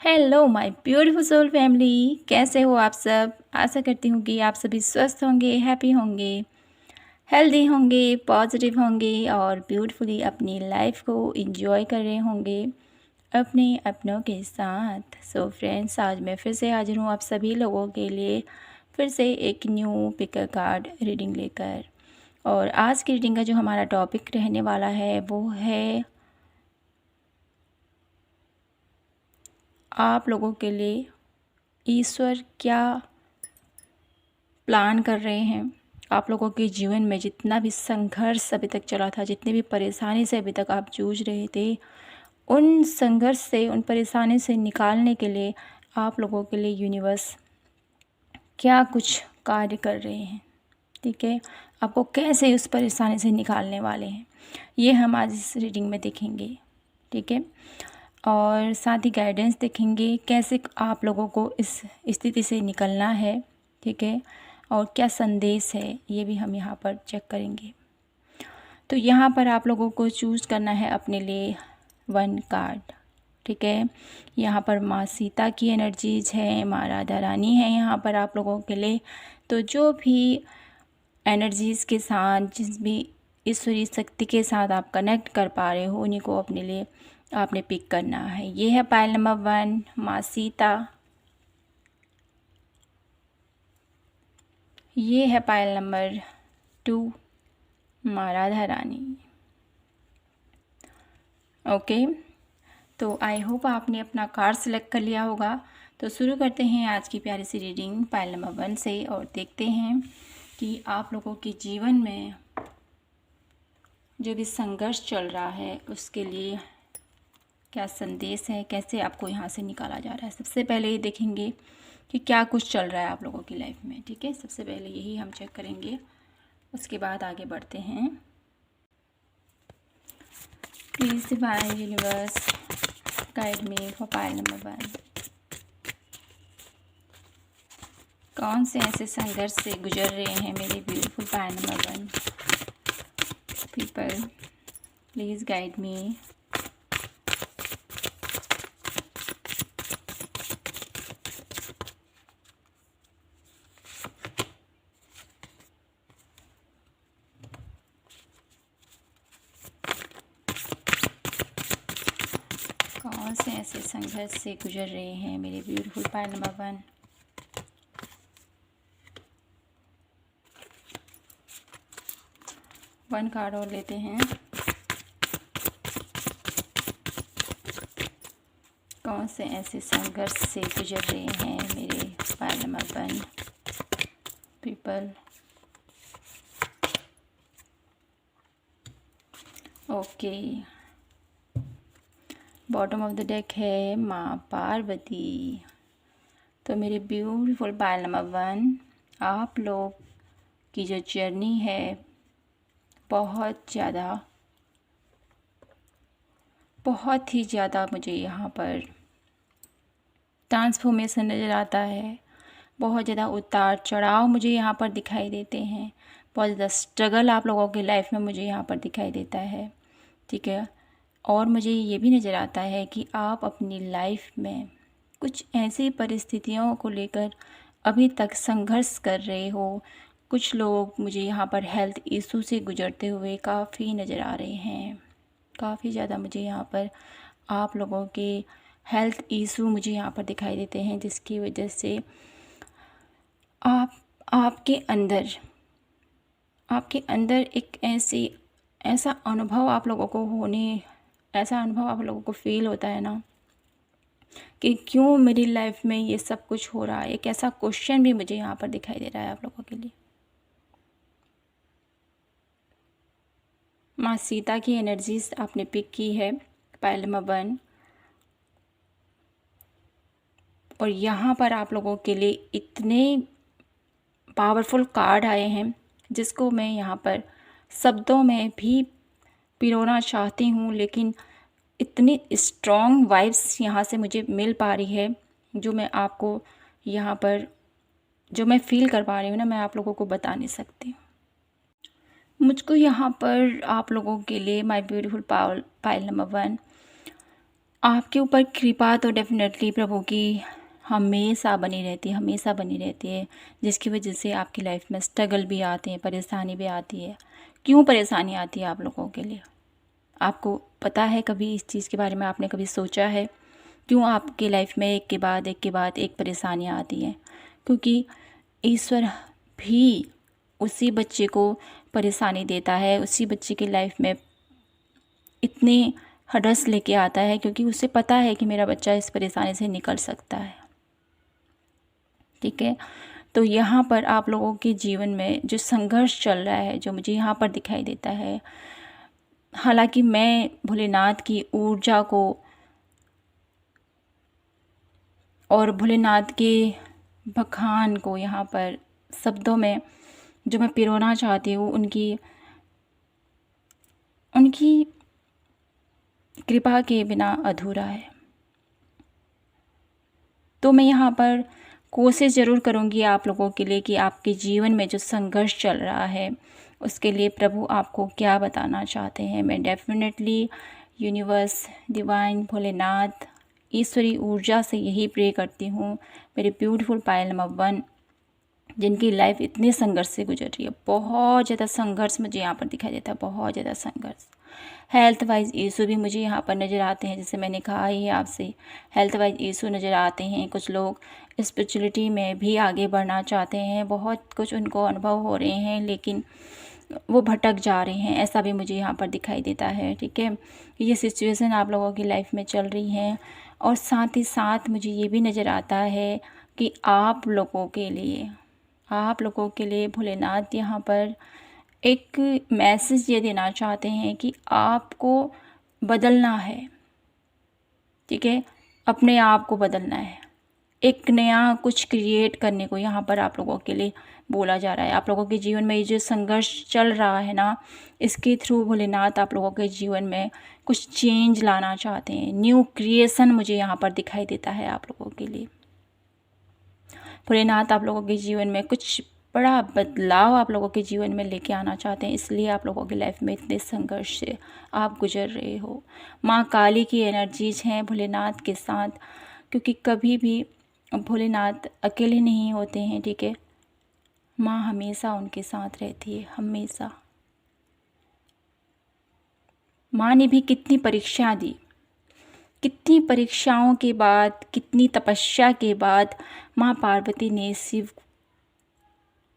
Hello my beautiful soul family, कैसे हो आप सब। आशा करती हूँ कि आप सभी स्वस्थ होंगे, हैप्पी होंगे, हेल्दी होंगे, पॉजिटिव होंगे और ब्यूटीफुली अपनी लाइफ को एंजॉय कर रहे होंगे अपने अपनों के साथ। सो फ्रेंड्स, आज मैं फिर से हाजिर हूँ आप सभी लोगों के लिए फिर से एक न्यू पिकर कार्ड रीडिंग लेकर। और आज की रीडिंग का जो हमारा टॉपिक रहने वाला है वो है आप लोगों के लिए ईश्वर क्या प्लान कर रहे हैं। आप लोगों के जीवन में जितना भी संघर्ष अभी तक चला था, जितनी भी परेशानी से अभी तक आप जूझ रहे थे, उन संघर्ष से, उन परेशानी से निकालने के लिए आप लोगों के लिए यूनिवर्स क्या कुछ कार्य कर रहे हैं। ठीक है, आपको कैसे उस परेशानी से निकालने वाले हैं, ये हम आज इस रीडिंग में देखेंगे। ठीक है, और साथ ही गाइडेंस देखेंगे कैसे आप लोगों को इस स्थिति से निकलना है। ठीक है, और क्या संदेश है ये भी हम यहाँ पर चेक करेंगे। तो यहाँ पर आप लोगों को चूज़ करना है अपने लिए 1 कार्ड। ठीक है, यहाँ पर माँ सीता की एनर्जीज है, माँ राधा रानी है यहाँ पर आप लोगों के लिए। तो जो भी एनर्जीज़ के साथ, जिस भी ईश्वरीय शक्ति के साथ आप कनेक्ट कर पा रहे हो, उन्हीं को अपने लिए आपने पिक करना है। ये है पाइल नंबर 1 माँ सीता, ये है पाइल नंबर 2 माँ राधा रानी। ओके, तो आई होप आपने अपना कार्ड सेलेक्ट कर लिया होगा। तो शुरू करते हैं आज की प्यारी सी रीडिंग पाइल नंबर 1 से और देखते हैं कि आप लोगों के जीवन में जो भी संघर्ष चल रहा है उसके लिए क्या संदेश है, कैसे आपको यहाँ से निकाला जा रहा है। सबसे पहले ये देखेंगे कि क्या कुछ चल रहा है आप लोगों की लाइफ में। ठीक है, सबसे पहले यही हम चेक करेंगे, उसके बाद आगे बढ़ते हैं। Please divine universe guide me for pile number 1। कौन से ऐसे संघर्ष से गुजर रहे हैं मेरे beautiful pile number 1 people, please guide me. कौन से ऐसे संघर्ष से गुजर रहे हैं मेरे beautiful pile number 1। One card और लेते हैं। कौन से ऐसे संघर्ष से गुजर रहे हैं मेरे pile number 1 people. Okay, bottom of the deck है माँ पार्वती। तो मेरे ब्यूटीफुल पाइल नंबर 1, आप लोग की जो जर्नी है बहुत ही ज़्यादा मुझे यहाँ पर ट्रांसफॉर्मेशन नज़र आता है। बहुत ज़्यादा उतार चढ़ाव मुझे यहाँ पर दिखाई देते हैं। बहुत ज़्यादा स्ट्रगल आप लोगों की लाइफ में मुझे यहाँ पर दिखाई देता है। ठीक है, और मुझे ये भी नज़र आता है कि आप अपनी लाइफ में कुछ ऐसी परिस्थितियों को लेकर अभी तक संघर्ष कर रहे हो। कुछ लोग मुझे यहाँ पर हेल्थ इशू से गुजरते हुए काफ़ी नज़र आ रहे हैं। काफ़ी ज़्यादा मुझे यहाँ पर आप लोगों के हेल्थ इशू मुझे यहाँ पर दिखाई देते हैं, जिसकी वजह से आपके अंदर एक ऐसा अनुभव आप लोगों को फील होता है ना कि क्यों मेरी लाइफ में ये सब कुछ हो रहा है। एक ऐसा क्वेश्चन भी मुझे यहाँ पर दिखाई दे रहा है आप लोगों के लिए। माँ सीता की एनर्जीज आपने पिक की है पाइल नंबर 1, और यहाँ पर आप लोगों के लिए इतने पावरफुल कार्ड आए हैं जिसको मैं यहाँ पर शब्दों में भी पिरोना चाहती हूँ, लेकिन इतनी स्ट्रॉन्ग वाइब्स यहाँ से मुझे मिल पा रही है जो मैं आपको यहाँ पर जो मैं फील कर पा रही हूँ ना, मैं आप लोगों को बता नहीं सकती। मुझको यहाँ पर आप लोगों के लिए माय ब्यूटीफुल पाइल नंबर 1 आपके ऊपर कृपा तो डेफ़िनेटली प्रभु की हमेशा बनी रहती है, हमेशा बनी रहती है, जिसकी वजह से आपकी लाइफ में स्ट्रगल भी आते हैं, परेशानी भी आती है। क्यों परेशानी आती है आप लोगों के लिए? आपको पता है, कभी इस चीज़ के बारे में आपने कभी सोचा है? क्यों आपकी लाइफ में एक के बाद एक के बाद एक परेशानियाँ आती हैं? क्योंकि ईश्वर भी उसी बच्चे को परेशानी देता है, उसी बच्चे की लाइफ में इतने हडस लेके आता है, क्योंकि उसे पता है कि मेरा बच्चा इस परेशानी से निकल सकता है। ठीक है, तो यहाँ पर आप लोगों के जीवन में जो संघर्ष चल रहा है, जो मुझे यहाँ पर दिखाई देता है, हालांकि मैं भोलेनाथ की ऊर्जा को और भोलेनाथ के बखान को यहाँ पर शब्दों में जो मैं पिरोना चाहती हूँ, उनकी कृपा के बिना अधूरा है। तो मैं यहाँ पर कोशिश ज़रूर करूँगी आप लोगों के लिए कि आपके जीवन में जो संघर्ष चल रहा है उसके लिए प्रभु आपको क्या बताना चाहते हैं। मैं डेफिनेटली यूनिवर्स, डिवाइन, भोलेनाथ, ईश्वरी ऊर्जा से यही प्रे करती हूँ, मेरे ब्यूटीफुल पायल नंबर 1 जिनकी लाइफ इतने संघर्ष से गुजर रही है। बहुत ज़्यादा संघर्ष मुझे यहाँ पर दिखाई देता है, बहुत ज़्यादा संघर्ष। हेल्थ वाइज इशू भी मुझे यहाँ पर नज़र आते हैं, जैसे मैंने कहा ही है आपसे, हेल्थ वाइज इशू नज़र आते हैं। कुछ लोग स्पिरिचुअलिटी में भी आगे बढ़ना चाहते हैं, बहुत कुछ उनको अनुभव हो रहे हैं, लेकिन वो भटक जा रहे हैं, ऐसा भी मुझे यहाँ पर दिखाई देता है। ठीक है, ये सिचुएशन आप लोगों की लाइफ में चल रही हैं। और साथ ही साथ मुझे ये भी नज़र आता है कि आप लोगों के लिए भोलेनाथ यहाँ पर एक मैसेज ये देना चाहते हैं कि आपको बदलना है। ठीक है, अपने आप को बदलना है, एक नया कुछ क्रिएट करने को यहाँ पर आप लोगों के लिए बोला जा रहा है। आप लोगों के जीवन में ये जो संघर्ष चल रहा है ना, इसके थ्रू भोलेनाथ आप लोगों के जीवन में कुछ चेंज लाना चाहते हैं, न्यू क्रिएशन मुझे यहाँ पर दिखाई देता है आप लोगों के लिए। भोलेनाथ आप लोगों के जीवन में कुछ बड़ा बदलाव आप लोगों के जीवन में लेके आना चाहते हैं, इसलिए आप लोगों की लाइफ में इतने संघर्ष से आप गुजर रहे हो। माँ काली की एनर्जीज हैं भोलेनाथ के साथ, क्योंकि कभी भी भोलेनाथ अकेले नहीं होते हैं। ठीक है, माँ हमेशा उनके साथ रहती है, हमेशा। माँ ने भी कितनी परीक्षा दी, कितनी परीक्षाओं के बाद, कितनी तपस्या के बाद माँ पार्वती ने शिव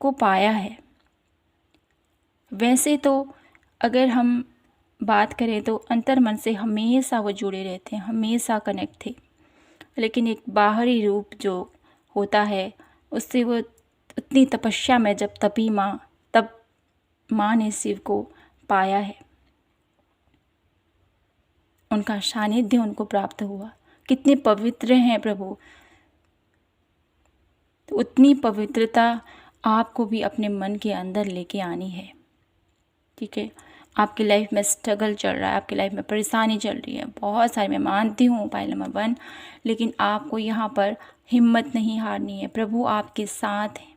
को पाया है। वैसे तो अगर हम बात करें तो अंतर मन से हमेशा वो जुड़े रहते हैं, हमेशा कनेक्ट थे, लेकिन एक बाहरी रूप जो होता है उससे वो उतनी तपस्या में जब तपी माँ, तब माँ ने शिव को पाया है, उनका सानिध्य उनको प्राप्त हुआ। कितने पवित्र हैं प्रभु, तो उतनी पवित्रता आपको भी अपने मन के अंदर लेके आनी है। ठीक है, आपकी लाइफ में स्ट्रगल चल रहा है, आपकी लाइफ में परेशानी चल रही है बहुत सारी, मैं मानती हूँ पायल नंबर 1, लेकिन आपको यहाँ पर हिम्मत नहीं हारनी है, प्रभु आपके साथ है।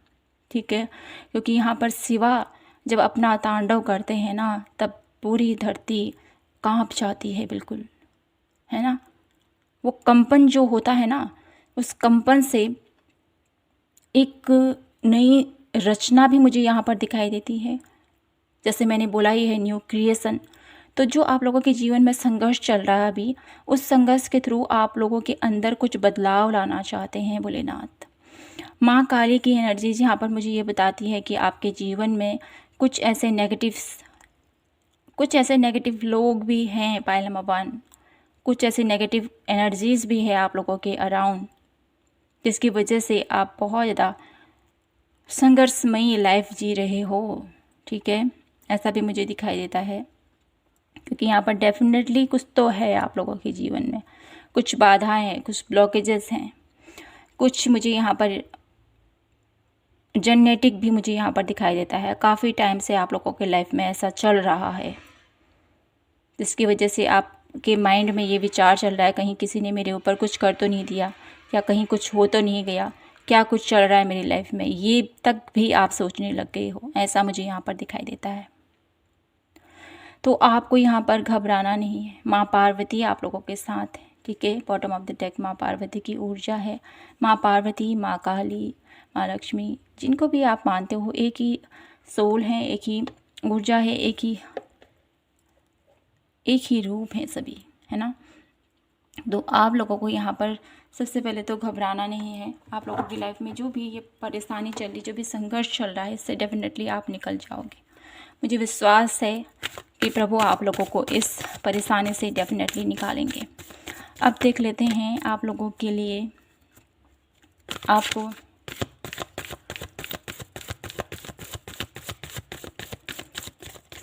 ठीक है, क्योंकि यहाँ पर शिवा जब अपना तांडव करते हैं ना, तब पूरी धरती कांप जाती है, बिल्कुल, है ना। वो कंपन जो होता है ना, उस कंपन से एक नई रचना भी मुझे यहाँ पर दिखाई देती है। जैसे मैंने बोला ही है, न्यू क्रिएशन। तो जो आप लोगों के जीवन में संघर्ष चल रहा है अभी, उस संघर्ष के थ्रू आप लोगों के अंदर कुछ बदलाव लाना चाहते हैं भोलेनाथ। माँ काली की एनर्जीज यहाँ पर मुझे ये बताती है कि आपके जीवन में कुछ ऐसे नेगेटिव लोग भी हैं पायल नंबर 1, कुछ ऐसी नेगेटिव एनर्जीज भी है आप लोगों के अराउंड, जिसकी वजह से आप बहुत ज़्यादा संघर्षमयी लाइफ जी रहे हो। ठीक है, ऐसा भी मुझे दिखाई देता है, क्योंकि यहाँ पर डेफिनेटली कुछ तो है आप लोगों के जीवन में, कुछ बाधाएं हैं, कुछ ब्लॉकेजेस हैं, कुछ मुझे यहाँ पर जेनेटिक भी मुझे यहाँ पर दिखाई देता है। काफ़ी टाइम से आप लोगों के लाइफ में ऐसा चल रहा है, जिसकी वजह से आपके माइंड में ये विचार चल रहा है, कहीं किसी ने मेरे ऊपर कुछ कर तो नहीं दिया, या कहीं कुछ हो तो नहीं गया, क्या कुछ चल रहा है मेरी लाइफ में, ये तक भी आप सोचने लग गए हो, ऐसा मुझे यहाँ पर दिखाई देता है। तो आपको यहाँ पर घबराना नहीं है, माँ पार्वती आप लोगों के साथ है। ठीक है। बॉटम ऑफ द डेक माँ पार्वती की ऊर्जा है। माँ पार्वती, माँ काली, माँ लक्ष्मी, जिनको भी आप मानते हो, एक ही सोल है, एक ही ऊर्जा है, एक ही रूप है सभी, है ना। तो आप लोगों को यहाँ पर सबसे पहले तो घबराना नहीं है। आप लोगों की लाइफ में जो भी ये परेशानी चल रही, जो भी संघर्ष चल रहा है, इससे डेफिनेटली आप निकल जाओगे। मुझे विश्वास है कि प्रभु आप लोगों को इस परेशानी से डेफिनेटली निकालेंगे। अब देख लेते हैं आप लोगों के लिए आपको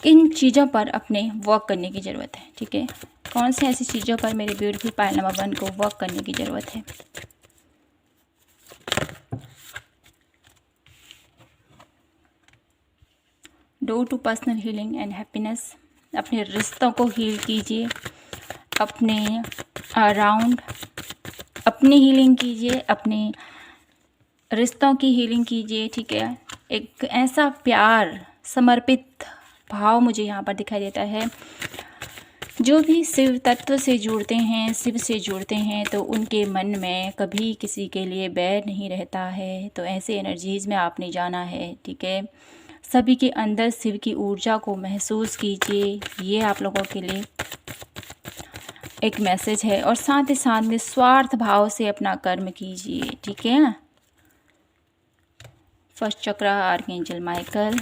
किन चीज़ों पर अपने वर्क करने की ज़रूरत है, ठीक है। कौन से ऐसी चीज़ों पर मेरे ब्यूटीफुल पायल नंबर 1 को वर्क करने की ज़रूरत है। Do to personal healing and happiness. अपने रिश्तों को हील कीजिए, अपने अराउंड अपनी हीलिंग कीजिए, अपने रिश्तों की हीलिंग कीजिए, ठीक है। एक ऐसा प्यार, समर्पित भाव मुझे यहाँ पर दिखाई देता है। जो भी शिव तत्व से जुड़ते हैं, शिव से जुड़ते हैं, तो उनके मन में कभी किसी के लिए बैर नहीं रहता है। तो ऐसे एनर्जीज़ में आपने जाना है, ठीक है। सभी के अंदर शिव की ऊर्जा को महसूस कीजिए, ये आप लोगों के लिए एक मैसेज है। और साथ ही साथ निस्वार्थ भाव से अपना कर्म कीजिए, ठीक है। फर्स्ट चक्र आर्कएंजल माइकल।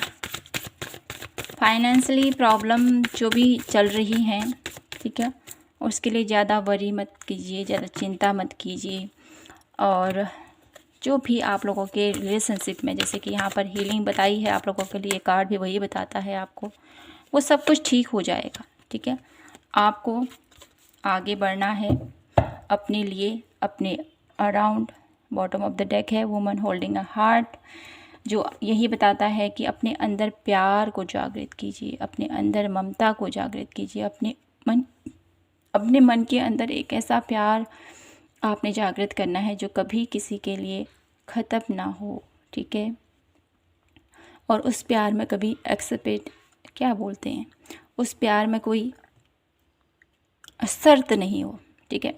फाइनेंशियली प्रॉब्लम जो भी चल रही हैं, ठीक है, उसके लिए ज़्यादा वरी मत कीजिए, ज़्यादा चिंता मत कीजिए। और जो भी आप लोगों के रिलेशनशिप में, जैसे कि यहाँ पर हीलिंग बताई है आप लोगों के लिए, कार्ड भी वही बताता है आपको, वो सब कुछ ठीक हो जाएगा, ठीक है। आपको आगे बढ़ना है अपने लिए, अपने around. Bottom of the deck है वुमन होल्डिंग अ हार्ट, जो यही बताता है कि अपने अंदर प्यार को जागृत कीजिए, अपने अंदर ममता को जागृत कीजिए, अपने मन के अंदर एक ऐसा प्यार आपने जागृत करना है जो कभी किसी के लिए ख़त्म ना हो, ठीक है। और उस प्यार में कभी एक्सेप्ट, क्या बोलते हैं, उस प्यार में कोई शर्त नहीं हो, ठीक है,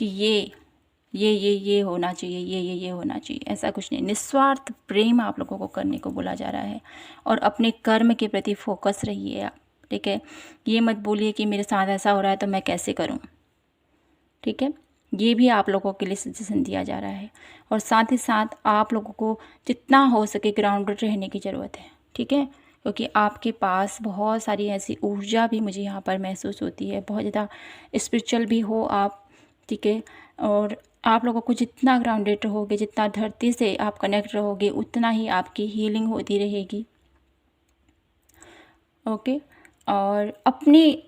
कि ये होना चाहिए, ये होना चाहिए, ऐसा कुछ नहीं। निस्वार्थ प्रेम आप लोगों को करने को बोला जा रहा है। और अपने कर्म के प्रति फोकस रहिए आप, ठीक है। ये मत बोलिए कि मेरे साथ ऐसा हो रहा है तो मैं कैसे करूं, ठीक है। ये भी आप लोगों के लिए सजेशन दिया जा रहा है। और साथ ही साथ आप लोगों को जितना हो सके ग्राउंडेड रहने की ज़रूरत है, ठीक है, क्योंकि आपके पास बहुत सारी ऐसी ऊर्जा भी मुझे यहाँ पर महसूस होती है, बहुत ज़्यादा स्पिरिचुअल भी हो आप, ठीक है। और आप लोगों को जितना ग्राउंडेड रहोगे, जितना धरती से आप कनेक्ट रहोगे, उतना ही आपकी हीलिंग होती रहेगी, ओके। और अपनी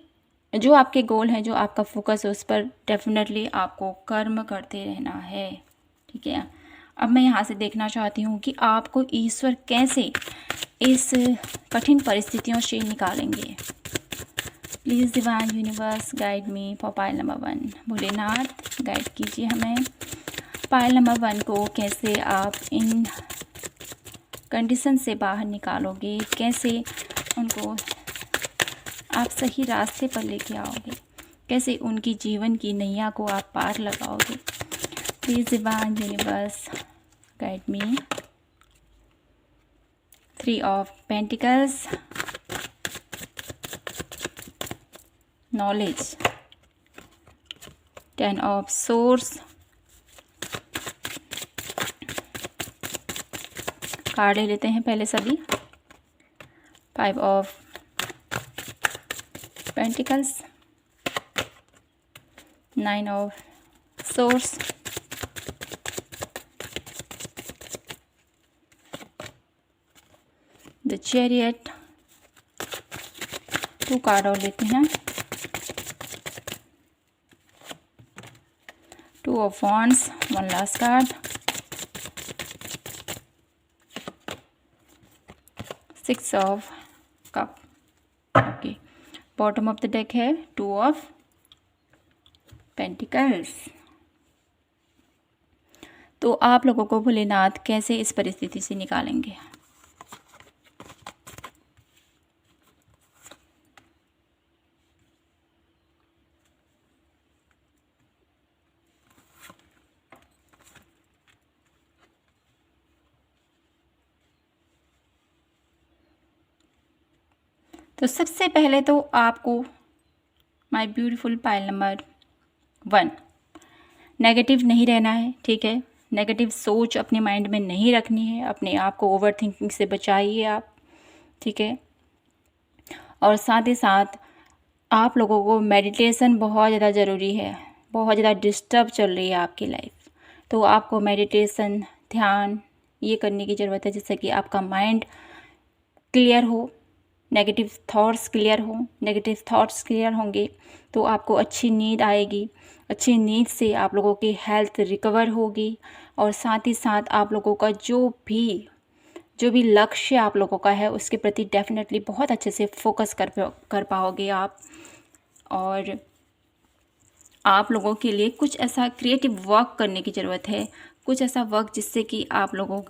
जो आपके गोल हैं, जो आपका फोकस है, उस पर डेफिनेटली आपको कर्म करते रहना है, ठीक है। अब मैं यहाँ से देखना चाहती हूँ कि आपको ईश्वर कैसे इस कठिन परिस्थितियों से निकालेंगे। Please divine universe guide me for pile number 1। Bholenath guide कीजिए हमें पायल नंबर 1 को, कैसे आप इन कंडीशन से बाहर निकालोगे, कैसे उनको आप सही रास्ते पर लेके आओगे, कैसे उनकी जीवन की नैया को आप पार लगाओगे। Please divine universe guide me. 3 of pentacles, knowledge, 10 of source, card ले लेते हैं पहले सभी। 5 of pentacles, 9 of source, the chariot. 2 card और लेते हैं। 2 of wands, 1 last card. 6 of cup, okay. Bottom of the deck है 2 ऑफ पेंटिकल्स। तो आप लोगों को भोलेनाथ कैसे इस परिस्थिति से निकालेंगे। तो सबसे पहले तो आपको my beautiful pile number 1, negative नहीं रहना है, ठीक है। नेगेटिव सोच अपने माइंड में नहीं रखनी है, अपने आप को ओवर थिंकिंग से बचाइए आप, ठीक है। और साथ ही साथ आप लोगों को मेडिटेशन बहुत ज़्यादा ज़रूरी है। बहुत ज़्यादा डिस्टर्ब चल रही है आपकी लाइफ, तो आपको मेडिटेशन, ध्यान ये करने की ज़रूरत है, जिससे कि आपका माइंड क्लियर हो, नेगेटिव थॉट्स क्लियर हो। नेगेटिव थॉट्स क्लियर होंगे तो आपको अच्छी नींद आएगी। अच्छी नींद से आप लोगों की हेल्थ रिकवर होगी, और साथ ही साथ आप लोगों का जो भी लक्ष्य आप लोगों का है उसके प्रति डेफिनेटली बहुत अच्छे से फोकस कर पाओगे आप। और आप लोगों के लिए कुछ ऐसा क्रिएटिव वर्क करने की ज़रूरत है, कुछ ऐसा वर्क जिससे कि आप लोगों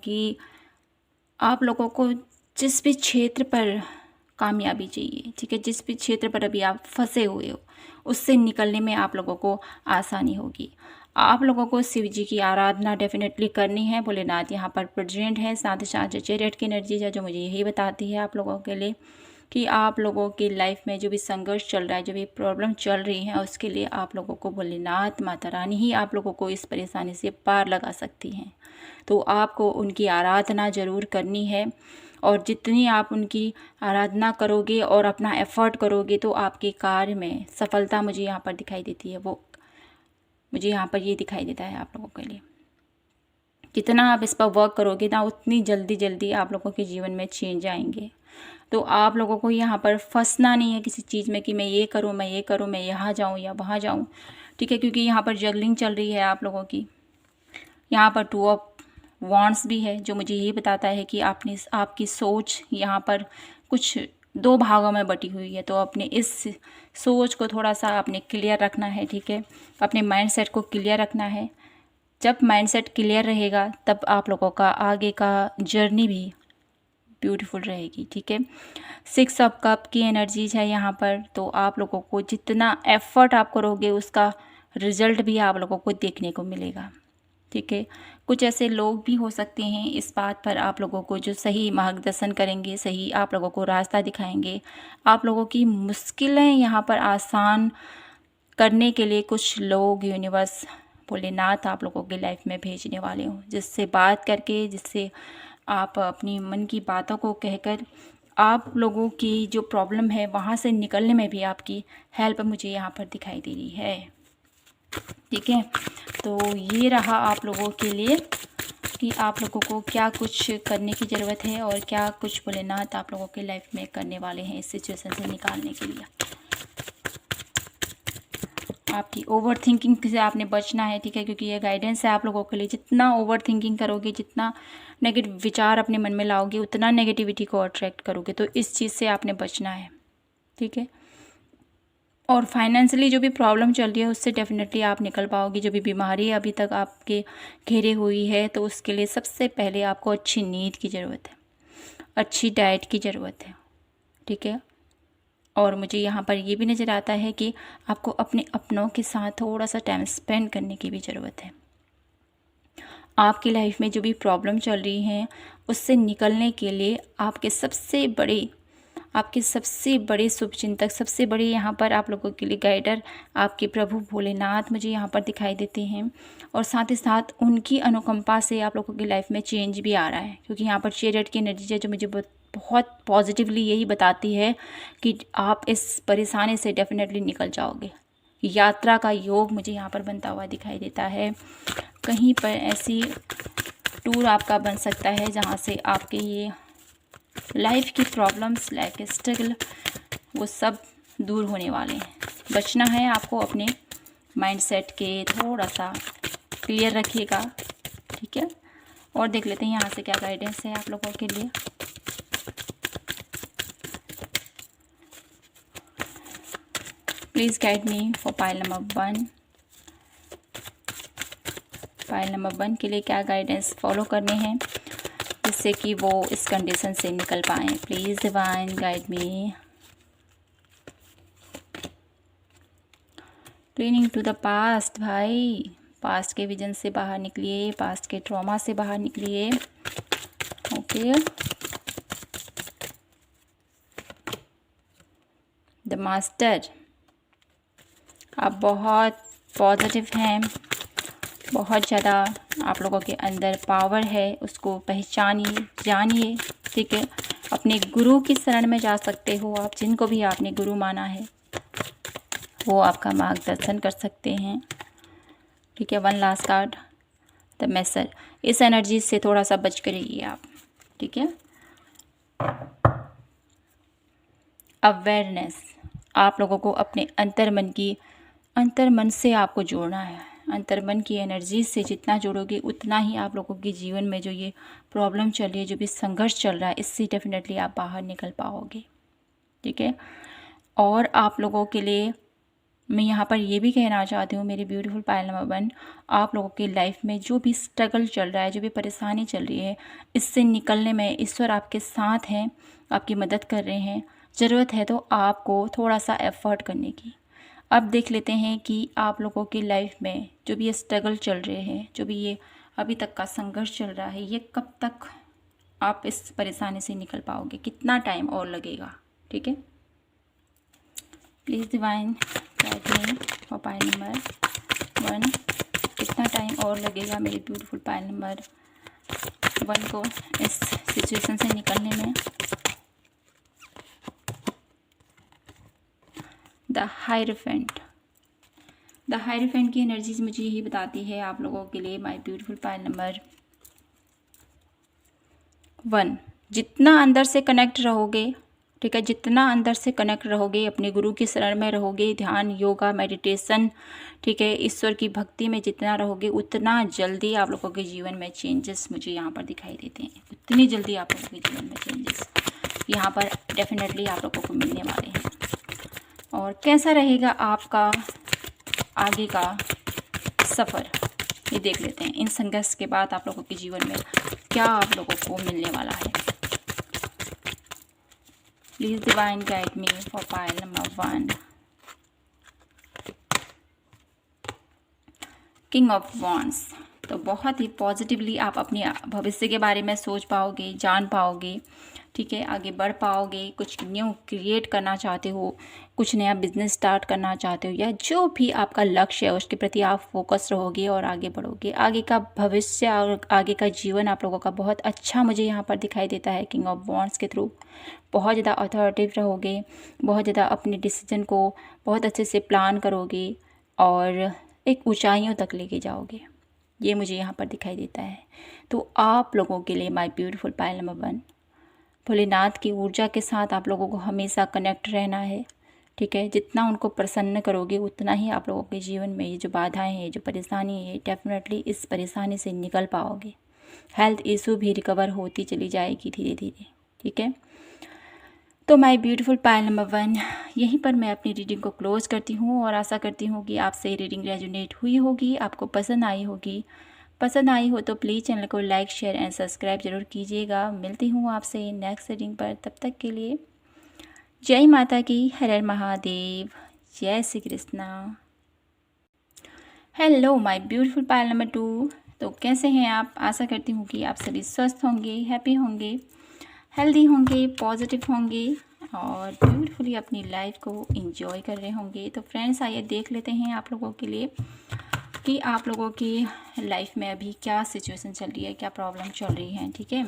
को जिस भी क्षेत्र पर कामयाबी चाहिए, ठीक है, जिस भी क्षेत्र पर अभी आप फंसे हुए हो उससे निकलने में आप लोगों को आसानी होगी। आप लोगों को शिव जी की आराधना डेफिनेटली करनी है। भोलेनाथ यहाँ पर प्रेजेंट है, साथ ही साथ जो चैरियट की एनर्जी है जो मुझे यही बताती है आप लोगों के लिए कि आप लोगों की लाइफ में जो भी संघर्ष चल रहा है, जो भी प्रॉब्लम चल रही है, उसके लिए आप लोगों को भोलेनाथ माता रानी ही आप लोगों को इस परेशानी से पार लगा सकती हैं। तो आपको उनकी आराधना ज़रूर करनी है, और जितनी आप उनकी आराधना करोगे और अपना एफर्ट करोगे तो आपके कार्य में सफलता मुझे यहाँ पर दिखाई देती है। वो मुझे यहाँ पर ये दिखाई देता है आप लोगों के लिए। जितना आप इस पर वर्क करोगे ना, उतनी जल्दी आप लोगों के जीवन में चेंज आएंगे। तो आप लोगों को यहाँ पर फंसना नहीं है किसी चीज़ में कि मैं ये करूँ, मैं यहाँ जाऊँ या वहाँ जाऊँ, ठीक है, क्योंकि यहाँ पर जगलिंग चल रही है आप लोगों की। यहाँ पर 2 ऑफ वॉन्ड्स भी है जो मुझे ये बताता है कि आपकी सोच यहाँ पर कुछ 2 भागों में बटी हुई है। तो अपने इस सोच को थोड़ा सा आपने क्लियर रखना है, ठीक है, अपने माइंडसेट को क्लियर रखना है। जब माइंडसेट क्लियर रहेगा तब आप लोगों का आगे का जर्नी भी ब्यूटीफुल रहेगी, ठीक है। 6 ऑफ कप की एनर्जीज है यहाँ पर, तो आप लोगों को जितना एफर्ट आप करोगे उसका रिजल्ट भी आप लोगों को देखने को मिलेगा, ठीक है। कुछ ऐसे लोग भी हो सकते हैं इस बात पर आप लोगों को जो सही मार्गदर्शन करेंगे, सही आप लोगों को रास्ता दिखाएंगे, आप लोगों की मुश्किलें यहाँ पर आसान करने के लिए कुछ लोग यूनिवर्स भोलेनाथ आप लोगों की लाइफ में भेजने वाले हों, जिससे बात करके, जिससे आप अपनी मन की बातों को कहकर आप लोगों की जो प्रॉब्लम है वहाँ से निकलने में भी आपकी हेल्प मुझे यहाँ पर दिखाई दे रही है, ठीक है। तो ये रहा आप लोगों के लिए कि आप लोगों को क्या कुछ करने की ज़रूरत है और क्या कुछ भोलेनाथ आप लोगों के लाइफ में करने वाले हैं इस सिचुएशन से निकालने के लिए। आपकी ओवर थिंकिंग से आपने बचना है, ठीक है, क्योंकि ये गाइडेंस है आप लोगों के लिए। जितना ओवर थिंकिंग करोगे, जितना नेगेटिव विचार अपने मन में लाओगे, उतना नेगेटिविटी को अट्रैक्ट करोगे। तो इस चीज़ से आपने बचना है, ठीक है। और फाइनेंशियली जो भी प्रॉब्लम चल रही है उससे डेफिनेटली आप निकल पाओगे। जो भी बीमारी अभी तक आपके घेरे हुई है, तो उसके लिए सबसे पहले आपको अच्छी नींद की ज़रूरत है, अच्छी डाइट की ज़रूरत है, ठीक है। और मुझे यहाँ पर ये भी नज़र आता है कि आपको अपने अपनों के साथ थोड़ा सा टाइम स्पेंड करने की भी ज़रूरत है। आपकी लाइफ में जो भी प्रॉब्लम चल रही हैं उससे निकलने के लिए आपके सबसे बड़े शुभचिंतक, सबसे बड़े यहाँ पर आप लोगों के लिए गाइडर आपके प्रभु भोलेनाथ मुझे यहाँ पर दिखाई देते हैं। और साथ ही साथ उनकी अनुकंपा से आप लोगों की लाइफ में चेंज भी आ रहा है, क्योंकि यहाँ पर चैरियट की एनर्जी है जो मुझे बहुत पॉजिटिवली यही बताती है कि आप इस परेशानी से डेफिनेटली निकल जाओगे। यात्रा का योग मुझे यहाँ पर बनता हुआ दिखाई देता है। कहीं पर ऐसी टूर आपका बन सकता है जहाँ से आपके ये लाइफ की प्रॉब्लम्स, लाइफ के स्ट्रगल, वो सब दूर होने वाले हैं। बचना है आपको, अपने माइंडसेट के थोड़ा सा क्लियर रखिएगा, ठीक है। और देख लेते हैं यहाँ से क्या गाइडेंस है आप लोगों के लिए। Please guide me for pile number 1। Pile number 1 के लिए क्या गाइडेंस फॉलो करने हैं जिससे कि वो इस कंडीशन से निकल पाएँ। Please divine guide me. Cleaning to the past, भाई पास्ट के विजन से बाहर निकलिए, पास्ट के ट्रॉमा से बाहर निकलिए, ओके। द मास्टर, आप बहुत पॉजिटिव हैं, बहुत ज़्यादा आप लोगों के अंदर पावर है, उसको पहचानिए, जानिए, ठीक है। अपने गुरु की शरण में जा सकते हो आप, जिनको भी आपने गुरु माना है वो आपका मार्गदर्शन कर सकते हैं, ठीक है। वन लास्ट कार्ड, द मैसर। इस एनर्जी से थोड़ा सा बच कर रहिए आप, ठीक है। अवेयरनेस, आप लोगों को अपने अंतर्मन से आपको जोड़ना है। अंतर्मन की एनर्जी से जितना जोड़ोगे उतना ही आप लोगों के जीवन में जो ये प्रॉब्लम चल रही है, जो भी संघर्ष चल रहा है, इससे डेफिनेटली आप बाहर निकल पाओगे, ठीक है। और आप लोगों के लिए मैं यहाँ पर ये भी कहना चाहती हूँ, मेरी ब्यूटीफुल पायल नंबर 1, आप लोगों की लाइफ में जो भी स्ट्रगल चल रहा है, जो भी परेशानी चल रही है, इससे निकलने में ईश्वर आपके साथ हैं, आपकी मदद कर रहे हैं। ज़रूरत है तो आपको थोड़ा सा एफर्ट करने की। अब देख लेते हैं कि आप लोगों की लाइफ में जो भी ये स्ट्रगल चल रहे हैं, जो भी ये अभी तक का संघर्ष चल रहा है, ये कब तक आप इस परेशानी से निकल पाओगे, कितना टाइम और लगेगा, ठीक है। Please divine guide me for pile number 1, कितना टाइम और लगेगा मेरी ब्यूटीफुल पायल नंबर 1 को इस सिचुएशन से निकलने में। द हायरोफेंट, द हायरोफेंट की एनर्जीज मुझे यही बताती है आप लोगों के लिए माय ब्यूटीफुल पायल नंबर 1, जितना अंदर से कनेक्ट रहोगे, ठीक है, जितना अंदर से कनेक्ट रहोगे, अपने गुरु की शरण में रहोगे, ध्यान, योगा, मेडिटेशन, ठीक है, ईश्वर की भक्ति में जितना रहोगे, उतना जल्दी आप लोगों के जीवन में चेंजेस मुझे यहाँ पर दिखाई देते हैं। उतनी जल्दी आप लोगों के जीवन में चेंजेस यहाँ पर डेफिनेटली आप लोगों को मिलने वाले हैं। और कैसा रहेगा आपका आगे का सफ़र, ये देख लेते हैं। इन संघर्ष के बाद आप लोगों के जीवन में क्या आप लोगों को मिलने वाला है। Please divine guide me for pile number 1, king of wands. तो बहुत ही पॉजिटिवली आप अपने भविष्य के बारे में सोच पाओगे, जान पाओगे, ठीक है, आगे बढ़ पाओगे। कुछ न्यू क्रिएट करना चाहते हो, कुछ नया बिजनेस स्टार्ट करना चाहते हो, या जो भी आपका लक्ष्य है उसके प्रति आप फोकस रहोगे और आगे बढ़ोगे। आगे का भविष्य और आगे का जीवन आप लोगों का बहुत अच्छा मुझे यहाँ पर दिखाई देता है किंग ऑफ वॉन्ड्स के थ्रू। बहुत ज़्यादा अथॉरिटिव रहोगे, बहुत ज़्यादा अपने डिसीजन को बहुत अच्छे से प्लान करोगे और एक ऊंचाइयों तक लेके जाओगे, ये मुझे यहाँ पर दिखाई देता है। तो आप लोगों के लिए my beautiful pile number 1, Bholenath की ऊर्जा के साथ आप लोगों को हमेशा कनेक्ट रहना है, ठीक है। जितना उनको प्रसन्न करोगे उतना ही आप लोगों के जीवन में ये जो बाधाएं हैं, जो परेशानी है, डेफिनेटली इस परेशानी से निकल पाओगे। हेल्थ इशू भी रिकवर होती चली जाएगी धीरे धीरे, ठीक है। तो माय ब्यूटीफुल पायल नंबर 1, यहीं पर मैं अपनी रीडिंग को क्लोज़ करती हूँ और आशा करती हूँ कि आपसे रीडिंग रेजोनेट हुई होगी, आपको पसंद आई होगी। पसंद आई हो तो प्लीज़ चैनल को लाइक, शेयर एंड सब्सक्राइब ज़रूर कीजिएगा। मिलती हूँ आपसे नेक्स्ट रीडिंग पर, तब तक के लिए जय माता की, हर हर महादेव, जय Shri Krishna. Hello my beautiful pile number 2, तो कैसे हैं आप? आशा करती हूँ कि आप सभी स्वस्थ होंगे, हैप्पी होंगे, हेल्दी होंगे, पॉजिटिव होंगे और ब्यूटीफुली अपनी लाइफ को एंजॉय कर रहे होंगे। तो फ्रेंड्स, आइए देख लेते हैं आप लोगों के लिए कि आप लोगों की लाइफ में अभी क्या सिचुएशन चल रही है, क्या प्रॉब्लम चल रही है, ठीक है।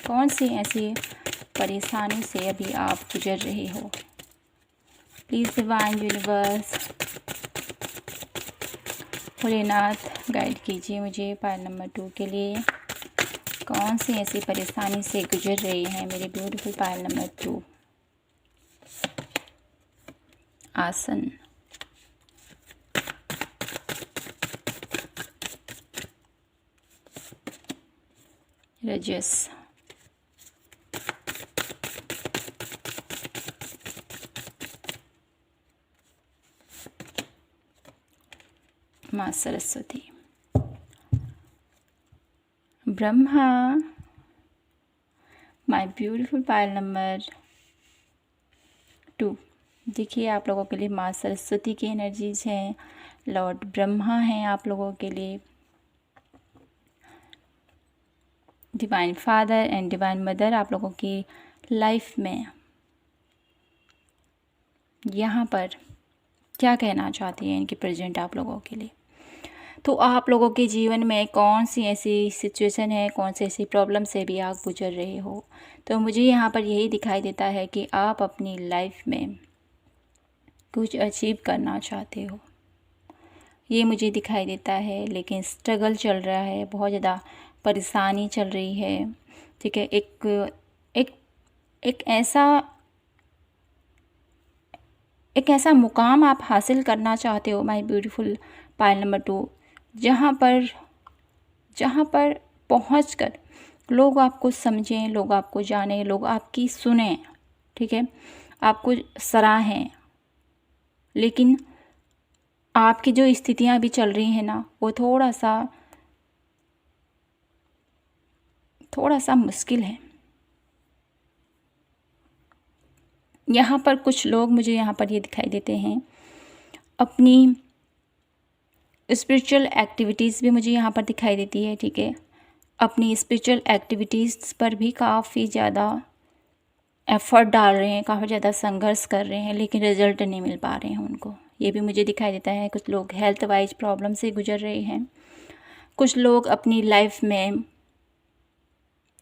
कौन सी ऐसी परेशानी से अभी आप गुजर रहे हो। Please divine universe, Bholenath guide कीजिए मुझे पायल नंबर 2 के लिए। कौन सी ऐसी परेशानी से गुजर रही है मेरी ब्यूटीफुल पायल नंबर 2। आसन, रजस, माँ Saraswati, Brahma, my beautiful pile number 2। देखिए आप लोगों के लिए माँ सरस्वती की एनर्जीज हैं, लॉर्ड ब्रह्मा हैं आप लोगों के लिए, divine father and divine mother आप लोगों की लाइफ में यहाँ पर क्या कहना चाहती हैं इनकी प्रेजेंट आप लोगों के लिए। तो आप लोगों के जीवन में कौन सी ऐसी सिचुएशन है, कौन सी ऐसी प्रॉब्लम से भी आप गुजर रहे हो, तो मुझे यहाँ पर यही दिखाई देता है कि आप अपनी लाइफ में कुछ अचीव करना चाहते हो, ये मुझे दिखाई देता है। लेकिन स्ट्रगल चल रहा है, बहुत ज़्यादा परेशानी चल रही है, ठीक है। एक ऐसा मुकाम आप हासिल करना चाहते हो माय ब्यूटीफुल पायल नंबर 2, जहाँ पर पहुँचकर लोग आपको समझें, लोग आपको जानें, लोग आपकी सुनें, ठीक है, आपको सराहें। लेकिन आपकी जो स्थितियाँ अभी चल रही हैं ना, वो थोड़ा सा मुश्किल है। यहाँ पर कुछ लोग मुझे यहाँ पर ये दिखाई देते हैं, अपनी स्पिरिचुअल एक्टिविटीज़ भी मुझे यहाँ पर दिखाई देती है, ठीक है। अपनी स्पिरिचुअल एक्टिविटीज़ पर भी काफ़ी ज़्यादा एफ़र्ट डाल रहे हैं, काफ़ी ज़्यादा संघर्ष कर रहे हैं, लेकिन रिज़ल्ट नहीं मिल पा रहे हैं उनको, ये भी मुझे दिखाई देता है। कुछ लोग हेल्थ वाइज प्रॉब्लम से गुजर रहे हैं। कुछ लोग अपनी लाइफ में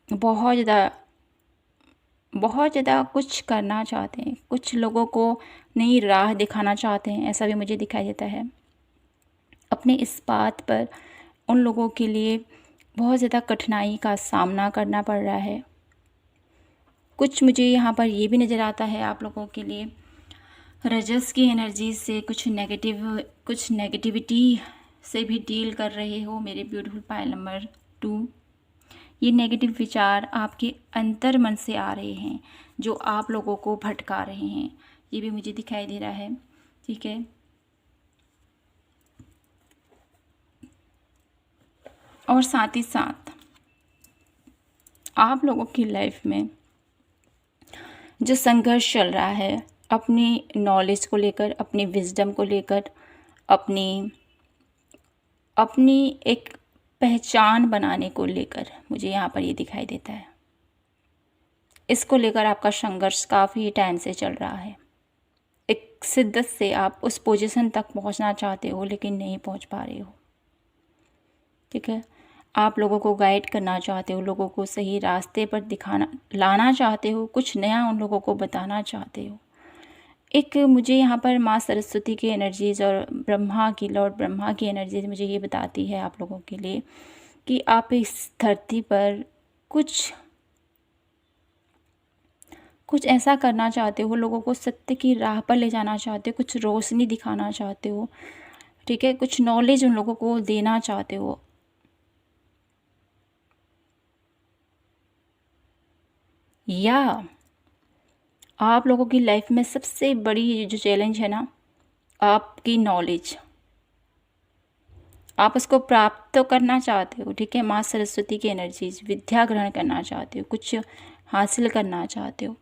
बहुत ज़्यादा कुछ करना चाहते हैं, कुछ लोगों को नई राह दिखाना चाहते हैं, ऐसा भी मुझे दिखाई देता है। अपने इस बात पर उन लोगों के लिए बहुत ज़्यादा कठिनाई का सामना करना पड़ रहा है। कुछ मुझे यहाँ पर ये भी नज़र आता है, आप लोगों के लिए रजस की एनर्जी से कुछ नेगेटिविटी से भी डील कर रहे हो मेरे ब्यूटीफुल पायल नंबर 2। ये नेगेटिव विचार आपके अंतर मन से आ रहे हैं, जो आप लोगों को भटका रहे हैं, ये भी मुझे दिखाई दे रहा है, ठीक है। और साथ ही साथ आप लोगों की लाइफ में जो संघर्ष चल रहा है, अपनी नॉलेज को लेकर, अपनी विजडम को लेकर, अपनी एक पहचान बनाने को लेकर, मुझे यहाँ पर ये दिखाई देता है। इसको लेकर आपका संघर्ष काफ़ी टाइम से चल रहा है। एक शिद्दत से आप उस पोजीशन तक पहुँचना चाहते हो, लेकिन नहीं पहुँच पा रहे हो, ठीक है। आप लोगों को गाइड करना चाहते हो, लोगों को सही रास्ते पर लाना चाहते हो, कुछ नया उन लोगों को बताना चाहते हो। एक मुझे यहाँ पर माँ सरस्वती की एनर्जीज़ और लॉर्ड ब्रह्मा की एनर्जीज़ मुझे ये बताती है आप लोगों के लिए कि आप इस धरती पर कुछ ऐसा करना चाहते हो, लोगों को सत्य की राह पर ले जाना चाहते हो, कुछ रोशनी दिखाना चाहते हो, ठीक है, कुछ नॉलेज उन लोगों को देना चाहते हो। या आप लोगों की लाइफ में सबसे बड़ी जो चैलेंज है ना, आपकी नॉलेज, आप उसको प्राप्त तो करना चाहते हो, ठीक है। माँ सरस्वती की एनर्जीज, विद्या ग्रहण करना चाहते हो, कुछ हासिल करना चाहते हो,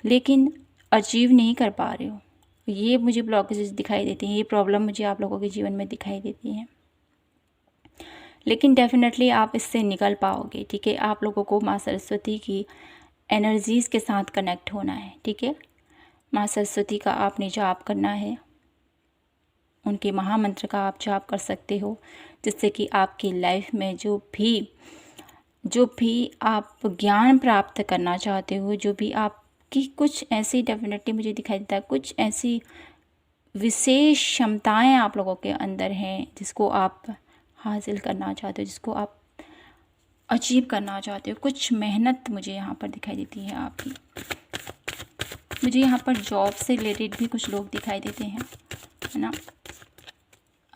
लेकिन अचीव नहीं कर पा रहे हो। ये मुझे ब्लॉकेजेस दिखाई देती हैं, ये प्रॉब्लम मुझे आप लोगों के जीवन में दिखाई देती हैं, लेकिन डेफिनेटली आप इससे निकल पाओगे, ठीक है। आप लोगों को माँ सरस्वती की एनर्जीज़ के साथ कनेक्ट होना है, ठीक है। माँ सरस्वती का आपने जाप करना है, उनके महामंत्र का आप जाप कर सकते हो, जिससे कि आपकी लाइफ में जो भी आप ज्ञान प्राप्त करना चाहते हो, जो भी आपकी कुछ ऐसी, डेफिनेटली मुझे दिखाई देता है, कुछ ऐसी विशेष क्षमताएं आप लोगों के अंदर हैं, जिसको आप हासिल करना चाहते हो, जिसको आप अचीव करना चाहते हो। कुछ मेहनत मुझे यहाँ पर दिखाई देती है आपकी। मुझे यहाँ पर जॉब से रिलेटेड भी कुछ लोग दिखाई देते हैं, है ना।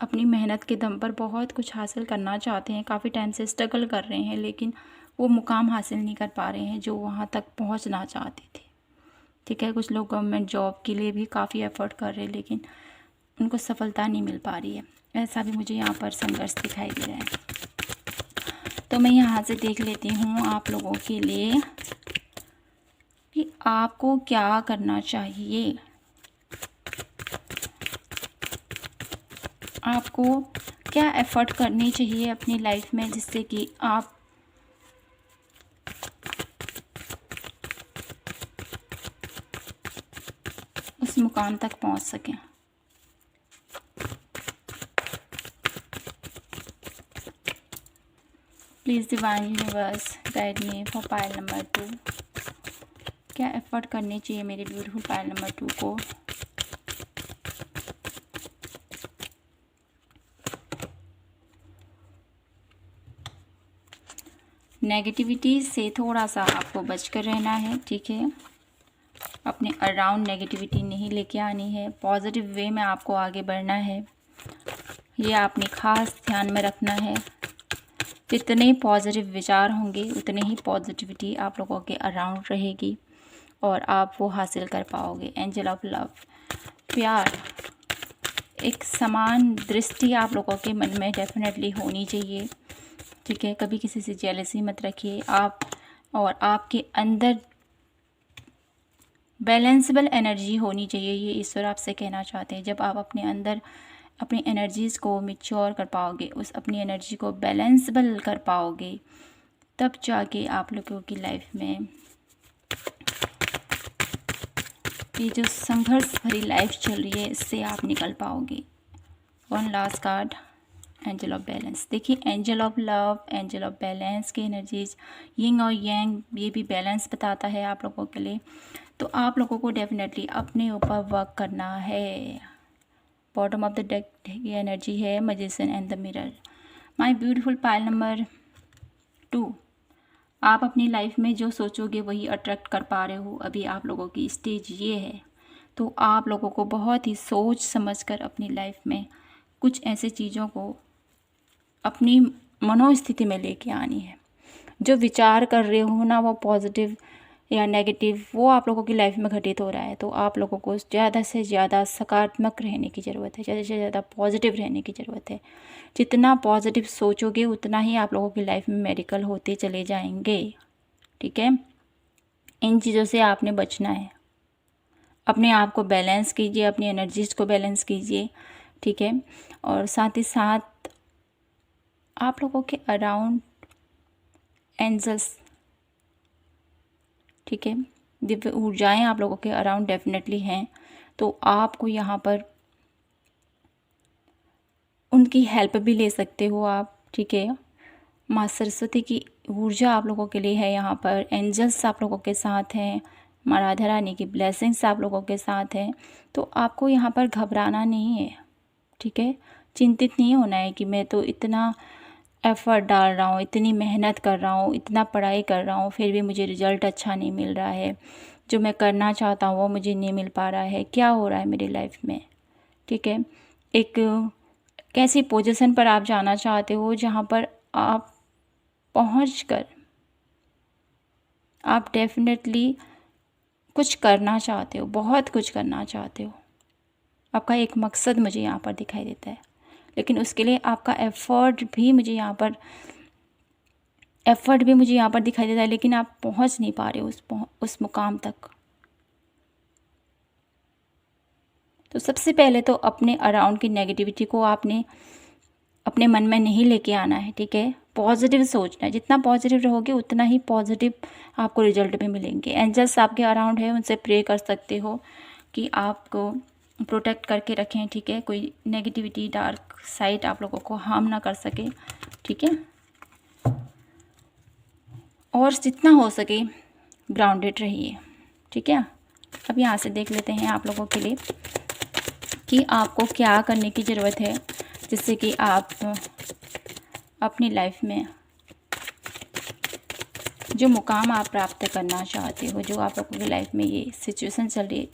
अपनी मेहनत के दम पर बहुत कुछ हासिल करना चाहते हैं, काफ़ी टाइम से स्ट्रगल कर रहे हैं, लेकिन वो मुकाम हासिल नहीं कर पा रहे हैं जो वहाँ तक पहुँचना चाहते थे, ठीक है। कुछ लोग गवर्नमेंट जॉब के लिए भी काफ़ी एफर्ट कर रहे हैं, लेकिन उनको सफलता नहीं मिल पा रही है। ऐसा भी मुझे यहाँ पर संघर्ष दिखाई दे रहा है। तो मैं यहाँ से देख लेती हूँ आप लोगों के लिए कि आपको क्या करना चाहिए, आपको क्या एफर्ट करनी चाहिए अपनी लाइफ में, जिससे कि आप मुकाम तक पहुंच सकें। Please divine universe guide me for pile number 2। क्या एफर्ट करनी चाहिए मेरे ब्यूटीफुल पायल नंबर 2 को? नेगेटिविटी से थोड़ा सा आपको बचकर रहना है, ठीक है। अपने अराउंड नेगेटिविटी नहीं लेके आनी है, पॉजिटिव वे में आपको आगे बढ़ना है। ये आपने खास ध्यान में रखना है। जितने पॉजिटिव विचार होंगे उतने ही पॉजिटिविटी आप लोगों के अराउंड रहेगी और आप वो हासिल कर पाओगे। एंजल ऑफ लव, प्यार, एक समान दृष्टि आप लोगों के मन में डेफिनेटली होनी चाहिए, ठीक है। कभी किसी से जेलसी मत रखिए आप, और आपके अंदर बैलेंसेबल एनर्जी होनी चाहिए। ये ईश्वर आपसे कहना चाहते हैं। जब आप अपने अंदर अपनी एनर्जीज़ को मैच्योर कर पाओगे, उस अपनी एनर्जी को बैलेंसेबल कर पाओगे, तब जाके आप लोगों की लाइफ में ये जो संघर्ष भरी लाइफ चल रही है इससे आप निकल पाओगे। One last card, angel of balance. देखिए, angel of love, angel of balance की एनर्जीज, यिंग और यांग, ये भी बैलेंस बताता है आप लोगों के लिए। तो आप लोगों को डेफिनेटली अपने ऊपर वर्क करना है। बॉटम ऑफ द डेक की एनर्जी है magician and the mirror. My beautiful pile number 2, आप अपनी लाइफ में जो सोचोगे वही अट्रैक्ट कर पा रहे हो। अभी आप लोगों की स्टेज ये है, तो आप लोगों को बहुत ही सोच समझकर अपनी लाइफ में कुछ ऐसे चीज़ों को अपनी मनोस्थिति में लेके आनी है। जो विचार कर रहे हो ना, वो पॉजिटिव या नेगेटिव, वो आप लोगों की लाइफ में घटित हो रहा है। तो आप लोगों को ज़्यादा से ज़्यादा सकारात्मक रहने की ज़रूरत है, ज़्यादा से ज़्यादा पॉजिटिव रहने की ज़रूरत है। जितना पॉजिटिव सोचोगे उतना ही आप लोगों की लाइफ में मेडिकल होते चले जाएंगे, ठीक है। इन चीज़ों से आपने बचना है। अपने आप को बैलेंस कीजिए, अपनी एनर्जीज को बैलेंस कीजिए, ठीक है। और साथ ही साथ आप लोगों के अराउंड एंजल्स, ठीक है, दिव्य ऊर्जाएं आप लोगों के अराउंड डेफिनेटली हैं। तो आपको यहाँ पर उनकी हेल्प भी ले सकते हो आप, ठीक है। माँ सरस्वती की ऊर्जा आप लोगों के लिए है यहाँ पर। एंजल्स आप लोगों के साथ हैं। माँ राधा रानी की ब्लेसिंग्स आप लोगों के साथ हैं। तो आपको यहाँ पर घबराना नहीं है, ठीक है। चिंतित नहीं होना है कि मैं तो इतना एफ़र्ट डाल रहा हूँ, इतनी मेहनत कर रहा हूँ, इतना पढ़ाई कर रहा हूँ, फिर भी मुझे रिज़ल्ट अच्छा नहीं मिल रहा है। जो मैं करना चाहता हूँ वो मुझे नहीं मिल पा रहा है। क्या हो रहा है मेरी लाइफ में, ठीक है। एक कैसी पोजीशन पर आप जाना चाहते हो जहाँ पर आप पहुँचकर आप डेफिनेटली कुछ करना चाहते हो, बहुत कुछ करना चाहते हो। आपका एक मकसद मुझे यहाँ पर दिखाई देता है, लेकिन उसके लिए आपका एफ़र्ट भी मुझे यहाँ पर दिखाई देता है, लेकिन आप पहुँच नहीं पा रहे हो उस मुकाम तक। तो सबसे पहले तो अपने अराउंड की नेगेटिविटी को आपने अपने मन में नहीं लेके आना है, ठीक है। पॉजिटिव सोचना है। जितना पॉजिटिव रहोगे उतना ही पॉजिटिव आपको रिजल्ट भी मिलेंगे। एंजल्स आपके अराउंड है, उनसे प्रे कर सकते हो कि आपको प्रोटेक्ट करके रखें, ठीक है। कोई नेगेटिविटी, डार्क साइड आप लोगों को हार्म ना कर सके, ठीक है। और जितना हो सके ग्राउंडेड रहिए, ठीक है। अब यहाँ से देख लेते हैं आप लोगों के लिए कि आपको क्या करने की ज़रूरत है जिससे कि आप अपनी लाइफ में जो मुकाम आप प्राप्त करना चाहते हो, जो आप लोगों की लाइफ में ये सिचुएशन चल रही है,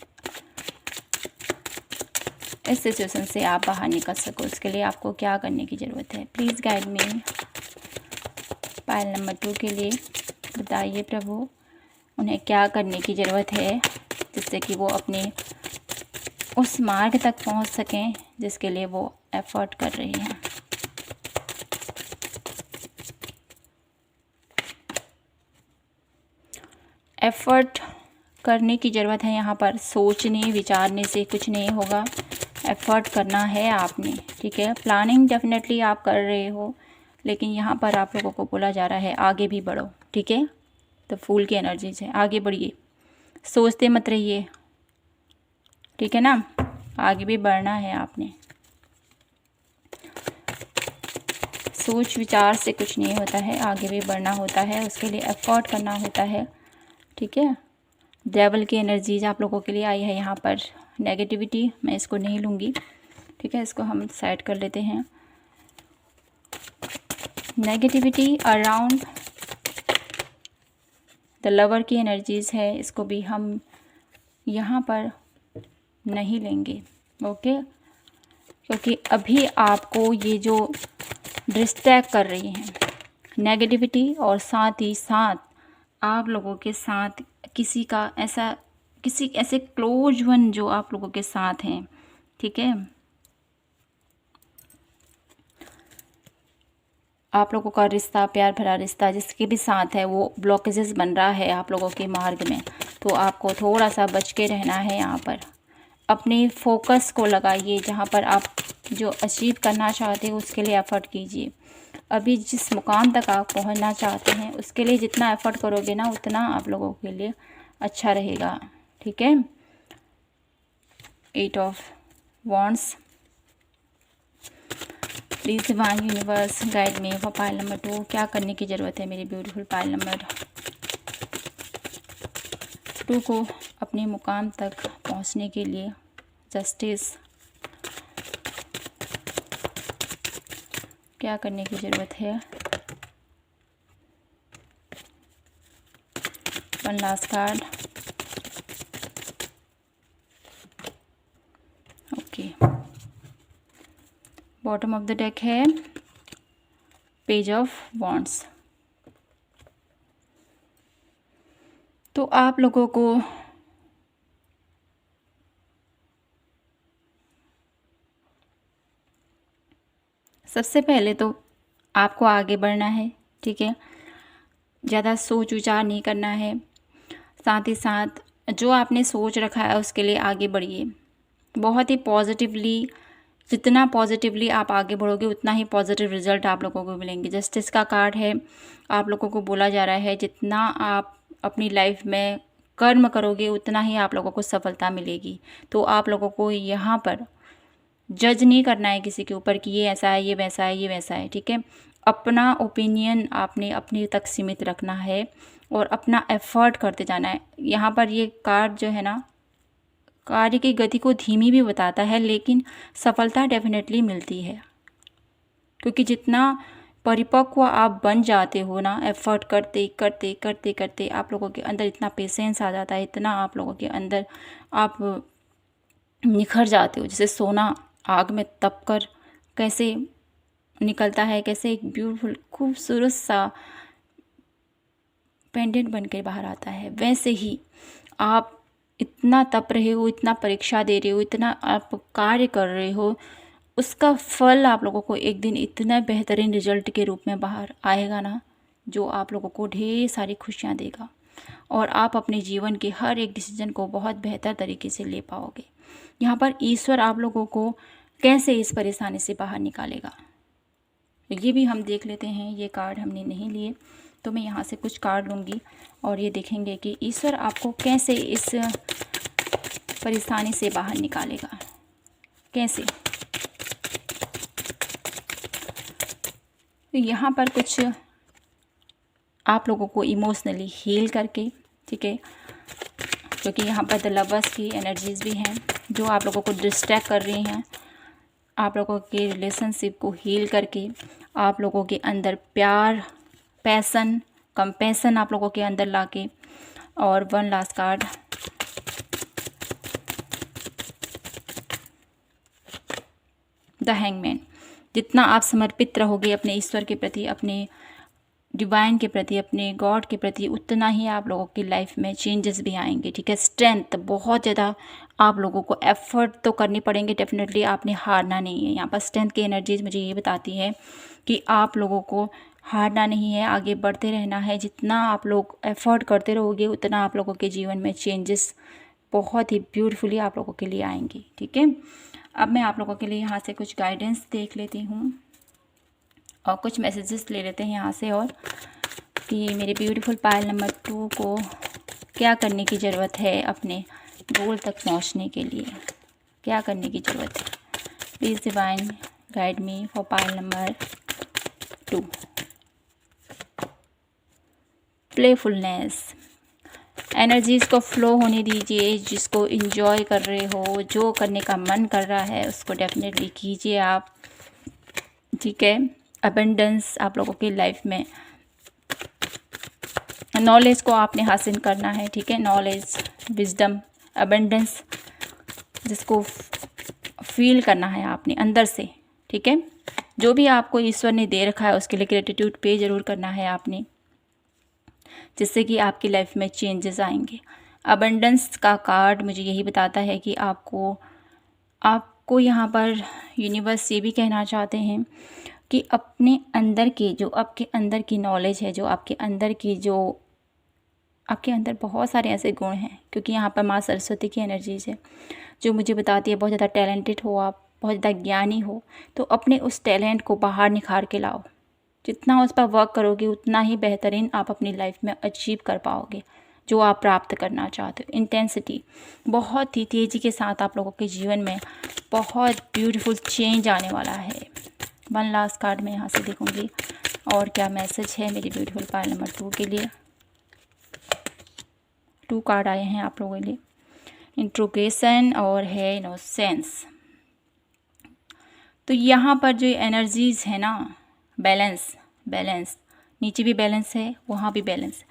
इस सिचुएशन से आप बाहर निकल सको। उसके लिए आपको क्या करने की ज़रूरत है? Please guide me. Pile number 2 के लिए बताइए प्रभु, उन्हें क्या करने की ज़रूरत है जिससे कि वो अपने उस मार्ग तक पहुंच सकें जिसके लिए वो एफ़र्ट कर रही हैं। एफ़र्ट करने की ज़रूरत है यहाँ पर। सोचने विचारने से कुछ नहीं होगा, एफ़र्ट करना है आपने, ठीक है। प्लानिंग डेफिनेटली आप कर रहे हो, लेकिन यहाँ पर आप लोगों को बोला जा रहा है आगे भी बढ़ो, ठीक है। तो फूल की एनर्जीज है, आगे बढ़िए, सोचते मत रहिए, ठीक है ना। आगे भी बढ़ना है आपने। सोच विचार से कुछ नहीं होता है, आगे भी बढ़ना होता है, उसके लिए एफर्ट करना होता है। ठीक है। डेविल की एनर्जीज आप लोगों के लिए आई है यहाँ पर। नेगेटिविटी मैं इसको नहीं लूँगी। ठीक है, इसको हम साइड कर लेते हैं। नेगेटिविटी अराउंड द लवर की एनर्जीज है, इसको भी हम यहाँ पर नहीं लेंगे। ओके, क्योंकि अभी आपको ये जो डिस्ट्रैक्ट कर रही हैं नेगेटिविटी, और साथ ही साथ आप लोगों के साथ किसी ऐसे क्लोज वन जो आप लोगों के साथ हैं। ठीक है, आप लोगों का रिश्ता, प्यार भरा रिश्ता जिसके भी साथ है, वो ब्लॉकेजेस बन रहा है आप लोगों के मार्ग में। तो आपको थोड़ा सा बच के रहना है। यहाँ पर अपने फोकस को लगाइए, जहाँ पर आप जो अचीव करना चाहते हो उसके लिए एफर्ट कीजिए। अभी जिस मुकाम तक आप पहुँचना चाहते हैं उसके लिए जितना एफर्ट करोगे ना, उतना आप लोगों के लिए अच्छा रहेगा। ठीक है। 8 of wands. Please divine universe guide me for pile number 2। क्या करने की ज़रूरत है मेरी ब्यूटीफुल पाइल नंबर 2 को अपने मुकाम तक पहुंचने के लिए? जस्टिस। क्या करने की ज़रूरत है? One last card. Okay, bottom of the deck है पेज ऑफ वॉन्ड्स। तो आप लोगों को सबसे पहले तो आपको आगे बढ़ना है। ठीक है, ज़्यादा सोच विचार नहीं करना है। साथ ही साथ जो आपने सोच रखा है उसके लिए आगे बढ़िए, बहुत ही पॉजिटिवली। जितना पॉजिटिवली आप आगे बढ़ोगे उतना ही पॉजिटिव रिजल्ट आप लोगों को मिलेंगे। जस्टिस का कार्ड है, आप लोगों को बोला जा रहा है जितना आप अपनी लाइफ में कर्म करोगे उतना ही आप लोगों को सफलता मिलेगी। तो आप लोगों को यहाँ पर जज नहीं करना है किसी के ऊपर कि ये ऐसा है, ये वैसा है, ये वैसा है। ठीक है, अपना ओपिनियन आपने अपने तक सीमित रखना है और अपना एफर्ट करते जाना है। यहाँ पर ये कार्ड जो है ना, कार्य की गति को धीमी भी बताता है, लेकिन सफलता डेफिनेटली मिलती है। क्योंकि जितना परिपक्व आप बन जाते हो ना, एफर्ट करते करते करते करते आप लोगों के अंदर इतना पेशेंस आ जाता है, इतना आप लोगों के अंदर आप निखर जाते हो। जैसे सोना आग में तप कर कैसे निकलता है, कैसे एक ब्यूटीफुल खूबसूरत सा पेंडेंट बन के बाहर आता है, वैसे ही आप इतना तप रहे हो, इतना परीक्षा दे रहे हो, इतना आप कार्य कर रहे हो, उसका फल आप लोगों को एक दिन इतना बेहतरीन रिजल्ट के रूप में बाहर आएगा ना, जो आप लोगों को ढेर सारी खुशियाँ देगा और आप अपने जीवन के हर एक डिसीजन को बहुत बेहतर तरीके से ले पाओगे। यहाँ पर ईश्वर आप लोगों को कैसे इस परेशानी से बाहर निकालेगा, ये भी हम देख लेते हैं। ये कार्ड हमने नहीं लिए, तो मैं यहाँ से कुछ कार्ड लूँगी और ये देखेंगे कि ईश्वर आपको कैसे इस परेशानी से बाहर निकालेगा, कैसे। तो यहाँ पर कुछ आप लोगों को इमोशनली हील करके, ठीक है, क्योंकि यहाँ पर द लवर्स की एनर्जीज भी हैं जो आप लोगों को डिस्ट्रैक्ट कर रही हैं। आप लोगों के रिलेशनशिप को हील करके आप लोगों के अंदर प्यार, पैसन, कंपैशन आप लोगों के अंदर लाके। और one last card, the hangman. जितना आप समर्पित रहोगे अपने ईश्वर के प्रति, अपने डिवाइन के प्रति, अपने गॉड के प्रति, उतना ही आप लोगों की लाइफ में चेंजेस भी आएंगे। ठीक है, स्ट्रेंथ बहुत ज़्यादा आप लोगों को एफर्ट तो करनी पड़ेंगे डेफिनेटली, आपने हारना नहीं है। यहाँ पर स्ट्रेंथ की एनर्जीज मुझे ये बताती है कि आप लोगों को हारना नहीं है, आगे बढ़ते रहना है। जितना आप लोग एफर्ट करते रहोगे उतना आप लोगों के जीवन में चेंजेस बहुत ही ब्यूटीफुली आप लोगों के लिए आएंगी। ठीक है, अब मैं आप लोगों के लिए यहाँ से कुछ गाइडेंस देख लेती हूँ और कुछ मैसेजेस ले लेते हैं यहाँ से, और कि मेरे ब्यूटीफुल पायल नंबर 2 को क्या करने की ज़रूरत है अपने गोल तक पहुंचने के लिए क्या करने की ज़रूरत है? Please divine guide me for pile number 2। Playfulness, energies को फ्लो होने दीजिए। जिसको इंजॉय कर रहे हो, जो करने का मन कर रहा है, उसको डेफिनेटली कीजिए आप, ठीक है। अबंडेंस आप लोगों की लाइफ में, नॉलेज को आपने हासिल करना है, ठीक है। नॉलेज, विजडम, अबंडेंस, जिसको फील करना है आपने अंदर से, ठीक है। जो भी आपको ईश्वर ने दे रखा है उसके लिए ग्रेटिट्यूड पे ज़रूर करना है आपने, जिससे कि आपकी लाइफ में चेंजेस आएंगे। अबंडेंस का कार्ड मुझे यही बताता है कि आपको यहाँ पर यूनिवर्स ये भी कहना चाहते हैं कि अपने अंदर की, जो आपके अंदर की नॉलेज है, जो आपके अंदर की, जो आपके अंदर बहुत सारे ऐसे गुण हैं, क्योंकि यहाँ पर माँ सरस्वती की एनर्जीज है जो मुझे बताती है बहुत ज़्यादा टैलेंटेड हो आप, बहुत ज़्यादा ज्ञानी हो, तो अपने उस टैलेंट को बाहर निखार के लाओ। जितना उस पर वर्क करोगे उतना ही बेहतरीन आप अपनी लाइफ में अचीव कर पाओगे जो आप प्राप्त करना चाहते हो। इंटेंसिटी, बहुत ही तेज़ी के साथ आप लोगों के जीवन में बहुत ब्यूटीफुल चेंज आने वाला है। वन लास्ट कार्ड मैं यहाँ से देखूँगी और क्या मैसेज है मेरी ब्यूटीफुल पाइल नंबर 2 के लिए। 2 कार्ड आए हैं आप लोगों के लिए, इंट्रोगेशन और है इनोसेंस। तो यहाँ पर जो एनर्जीज है ना, बैलेंस, नीचे भी बैलेंस है, वहाँ भी बैलेंस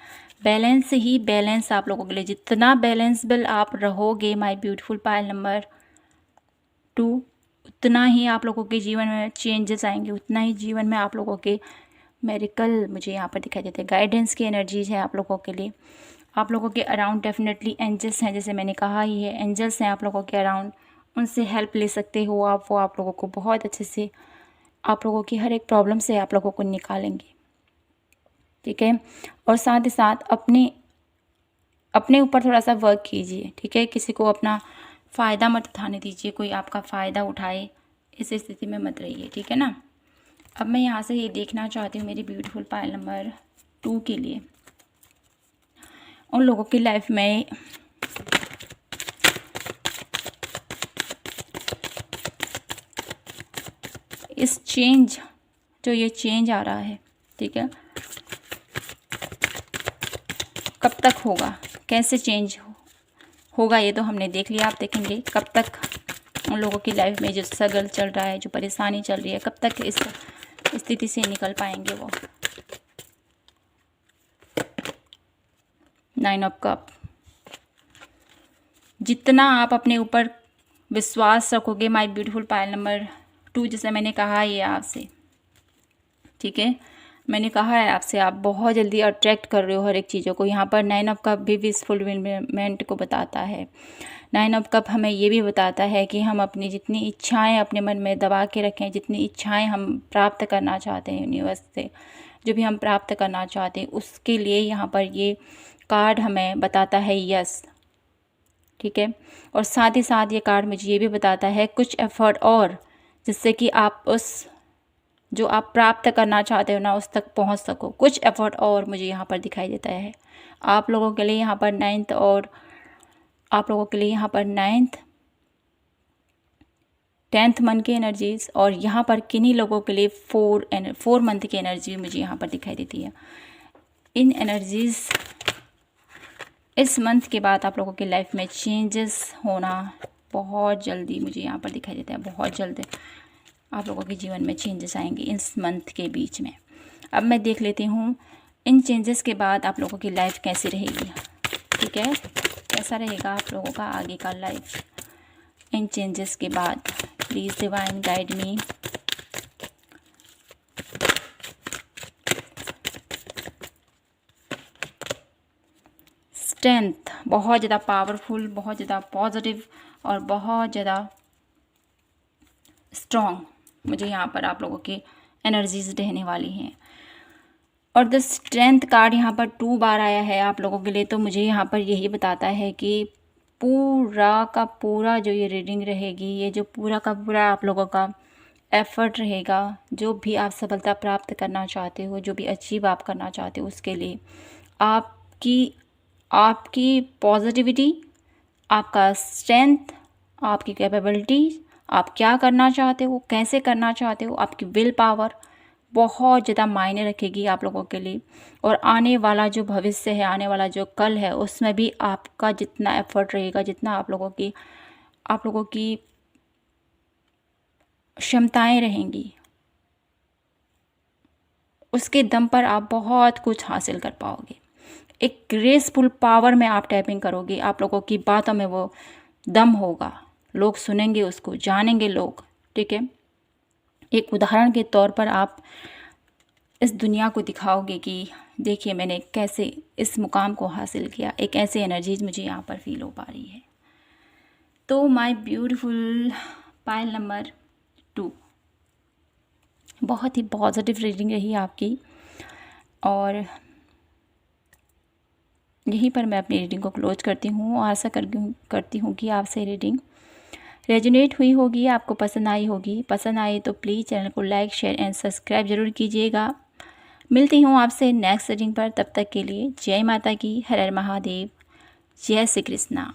ही बैलेंस आप लोगों के लिए। जितना बैलेंसबल आप रहोगे माय ब्यूटीफुल पाइल नंबर 2, उतना ही आप लोगों के जीवन में चेंजेस आएंगे, उतना ही जीवन में आप लोगों के मेरिकल मुझे यहाँ पर दिखाई देते हैं। गाइडेंस की एनर्जीज है आप लोगों के लिए। आप लोगों के अराउंड डेफिनेटली एंजल्स हैं, जैसे मैंने कहा ही है, एंजल्स हैं आप लोगों के अराउंड, उनसे हेल्प ले सकते हो आप। वो आप लोगों को बहुत अच्छे से, आप लोगों की हर एक प्रॉब्लम से आप लोगों को निकालेंगे, ठीक है। और साथ ही साथ अपने ऊपर थोड़ा सा वर्क कीजिए, ठीक है। किसी को अपना फ़ायदा मत उठाने दीजिए, कोई आपका फ़ायदा उठाए इस स्थिति में मत रहिए, ठीक है ना। अब मैं यहाँ से ये देखना चाहती हूँ मेरी ब्यूटीफुल पाइल नंबर 2 के लिए, उन लोगों की लाइफ में इस चेंज, जो ये चेंज आ रहा है, ठीक है, कब तक होगा, कैसे चेंज होगा, ये तो हमने देख लिया। आप देखेंगे कब तक उन लोगों की लाइफ में जो स्ट्रगल चल रहा है, जो परेशानी चल रही है, कब तक इस स्थिति से निकल पाएंगे वो। 9 ऑफ कप, जितना आप अपने ऊपर विश्वास रखोगे माय ब्यूटीफुल पाइल नंबर 2, जैसे मैंने कहा ये आपसे, ठीक है, मैंने कहा है आपसे, आप बहुत जल्दी अट्रैक्ट कर रहे हो हर एक चीज़ों को। यहाँ पर 9 ऑफ कप भी विश फुलफिलमेंट को बताता है। 9 ऑफ कप हमें ये भी बताता है कि हम अपनी जितनी इच्छाएं अपने मन में दबा के रखें, जितनी इच्छाएं हम प्राप्त करना चाहते हैं यूनिवर्स से, जो भी हम प्राप्त करना चाहते हैं, उसके लिए यहाँ पर ये कार्ड हमें बताता है यस, ठीक है। और साथ ही साथ ये कार्ड मुझे ये भी बताता है कुछ एफर्ट और, जिससे कि आप उस जो आप प्राप्त करना चाहते हो ना उस तक पहुंच सको। कुछ एफर्ट और मुझे यहाँ पर दिखाई देता है आप लोगों के लिए यहाँ पर 9th, और आप लोगों के लिए यहाँ पर 9th 10th मंथ की एनर्जीज, और यहाँ पर किन्हीं लोगों के लिए 4 मंथ की एनर्जी मुझे यहाँ पर दिखाई देती है। इन एनर्जीज इस मंथ के बाद आप लोगों की लाइफ में चेंजेस होना बहुत जल्दी मुझे यहाँ पर दिखाई देता है। बहुत जल्द आप लोगों के जीवन में चेंजेस आएंगे इस मंथ के बीच में। अब मैं देख लेती हूँ इन चेंजेस के बाद आप लोगों की लाइफ कैसी रहेगी, ठीक है, कैसा रहेगा आप लोगों का आगे का लाइफ इन चेंजेस के बाद। Please divine guide me. Strength, बहुत ज़्यादा पावरफुल, बहुत ज़्यादा पॉजिटिव और बहुत ज़्यादा स्ट्रॉन्ग मुझे यहाँ पर आप लोगों की एनर्जीज रहने वाली हैं। और द स्ट्रेंथ कार्ड यहाँ पर 2 बार आया है आप लोगों के लिए, तो मुझे यहाँ पर यही बताता है कि पूरा का पूरा जो ये रीडिंग रहेगी, ये जो पूरा का पूरा आप लोगों का एफर्ट रहेगा, जो भी आप सफलता प्राप्त करना चाहते हो, जो भी अचीव आप करना चाहते हो, उसके लिए आपकी पॉजिटिविटी, आपका स्ट्रेंथ, आपकी कैपेबिलिटी, आप क्या करना चाहते हो, कैसे करना चाहते हो, आपकी विल पावर बहुत ज़्यादा मायने रखेगी आप लोगों के लिए। और आने वाला जो भविष्य है, आने वाला जो कल है, उसमें भी आपका जितना एफर्ट रहेगा, जितना आप लोगों की क्षमताएं रहेंगी, उसके दम पर आप बहुत कुछ हासिल कर पाओगे। एक ग्रेसफुल पावर में आप टैपिंग करोगे, आप लोगों की बातों में वो दम होगा, लोग सुनेंगे उसको, जानेंगे लोग, ठीक है। एक उदाहरण के तौर पर आप इस दुनिया को दिखाओगे कि देखिए मैंने कैसे इस मुकाम को हासिल किया। एक ऐसी एनर्जीज मुझे यहाँ पर फील हो पा रही है। तो माय ब्यूटीफुल पायल नंबर 2, बहुत ही पॉजिटिव रीडिंग रही आपकी, और यहीं पर मैं अपनी रीडिंग को क्लोज करती हूँ। आशा करती हूँ कि आपसे रीडिंग रेजोनेट हुई होगी, आपको पसंद आई होगी। पसंद आई तो प्लीज़ चैनल को लाइक, शेयर एंड सब्सक्राइब ज़रूर कीजिएगा। मिलती हूँ आपसे नेक्स्ट रीडिंग पर, तब तक के लिए जय माता की, हर हर महादेव, जय श्री कृष्णा।